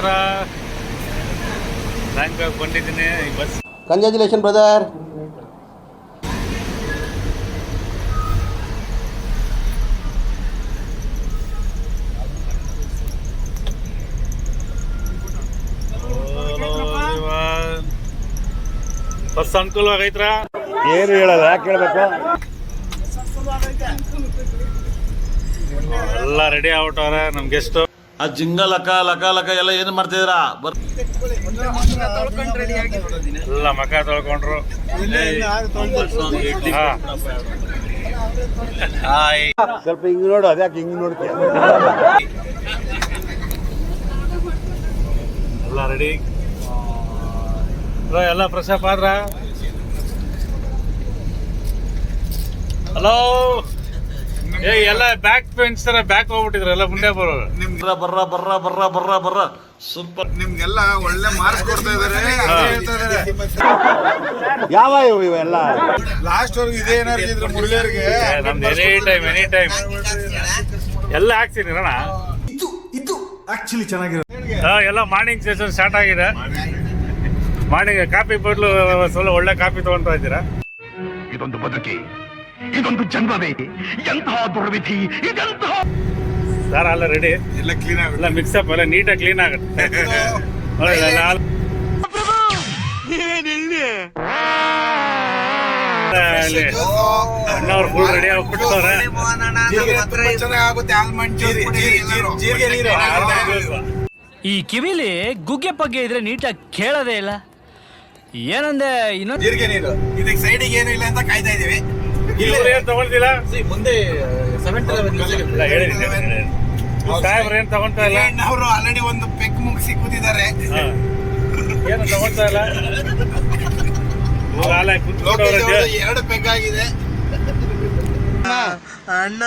ನಮಸ್ಕಾರ. ಬ್ಯಾಂಕಾಕ್ ಬಂದಿದ್ದೀನಿ bus. Congratulation brother. Bus ಅನುಕೂಲವಾಗೈತ್ರ? ಏನು ಹೇಳಲ್ಲ, ಯಾಕೆ ಹೇಳ್ಬೇಕು? ಎಲ್ಲ ರೆಡಿ ಆಗ್ಬಿಟ್ಟವ್ರೆ ನಮ್ ಗೆಸ್ಟ್. ಆ ಜಿಂಗ ಲಕ ಲಕ ಲಕ ಎಲ್ಲ ಏನು ಮಾಡ್ತಿದ್ದೀರಾ? ಎಲ್ಲ ಮಕ ತೊಳ್ಕೊಂಡ್ರು. ಸ್ವಲ್ಪ ಹಿಂಗ್ ನೋಡು, ಅದ್ಯಾಕೆ ಹಿಂಗ್ ನೋಡ್ತೀಯ? ಎಲ್ಲ ರೆಡಿ. ಎಲ್ಲ ಪ್ರಸಾಪ್ ಆದ್ರ? ಹಲೋ. ಎಲ್ಲ ಬ್ಯಾಕ್ ಬೆಂಚ್ ತರ ಬ್ಯಾಕ್ ಹೋಗ್ಬಿಟ್ಟಿದ್ರು, ಎಲ್ಲ ಮುಂದೆ ಬರೋರು. ಬರ್ರ ಬರ್ರ ಬರ್ರ ಬರ್ರ ಬರ್ರ ಸೂಪರ್. ನಿಮ್ಗೆಲ್ಲ ಒಳ್ಳೆ ಮಾರ್ಕ್ಸ್ ಕೊಡ್ತಾ ಇದಾರೆ. ಯಾವ ಇವೆಲ್ಲ ಲಾಸ್ಟ್ ವರ್ಗು ಇದೇ ಎನರ್ಜಿ ಇದ್ರೆ ಮುರಳಿಯವ್ರಿಗೆ ನಮ್ದು ಎನಿ ಟೈಮ್ ಎಲ್ಲ ಹಾಕ್ತೀನಿ ಅಣ್ಣ. ಇದು ಆಕ್ಚುಲಿ ಚೆನ್ನಾಗಿರುತ್ತೆ. ಎಲ್ಲ ಮಾರ್ನಿಂಗ್ ಸೆಷನ್ ಸ್ಟಾರ್ಟ್ ಆಗಿದೆ. ಮಾರ್ನಿಂಗ್ ಕಾಫಿ ಬದಲು ಸ್ವಲ್ಪ ಒಳ್ಳೆ ಕಾಫಿ ತಗೊಂತಾ ಇದ್ದೀರಾ? ಇದೊಂದು ಬದುಕಿ, ಇದೊಂದು ಜನ್ಮವೇ, ಎಂತಹ ದುರ್ವಿಧಿ ಇದೆಂತಹ. ಸರ್ ಎಲ್ಲ ರೆಡಿ, ಎಲ್ಲ ಕ್ಲೀನ್ ಆಗುತ್ತೆ, ಎಲ್ಲ ಮಿಕ್ಸಪ್ ಎಲ್ಲ ನೀಟಾಗಿ ಕ್ಲೀನ್ ಆಗುತ್ತೆ. ಅಣ್ಣವ್ರು ಫುಲ್ ರೆಡಿ ಆಗ್ಬಿಟ್ಟವ್ರೆ. ಚೆನ್ನಾಗುತ್ತೆ. ಆಲ್ಮಂಡ್ ಜೀರಿಗೆ ನೀರು. ಈ ಕಿವಿಲಿ ಗುಗ್ಗೆ ಪಗ್ಗೆ ಇದ್ರೆ ನೀಟಾಗಿ ಕೇಳೋದೇ ಇಲ್ಲ. ಏನಂದೆ ಇನ್ನೊಂದು ಜೀರಿಗೆ ನೀರು. ಇದಕ್ಕೆ ಸೈಡಿಗೆ ಏನು ಇಲ್ಲ ಅಂತ ಕಾಯ್ತಾ ಇದೀವಿ. ಏನ್ ತಗೊಳ್ತಿಲ್ಲ ಮುಂದೆ ಸಾಹೇಬ್ರು ಏನ್ ತಗೊಂತಾ ಇಲ್ಲ. ಅವರು ಆಲ್ರೆಡಿ ಒಂದು ಪೆಗ್ ಮುಗಿಸಿ ಕೂತಿದ್ದಾರೆ. ಏನು ತಗೊಳ್ತಾ ಇಲ್ಲ. ಎರಡು ಪೆಗ್ ಆಗಿದೆ. ಅಣ್ಣ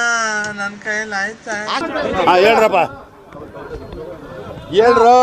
ನನ್ನ ಕೈಯಲ್ಲಿ ಆಯ್ತಾ? ಹೇಳ್ರಪ್ಪ, ಹೇಳ್ರು.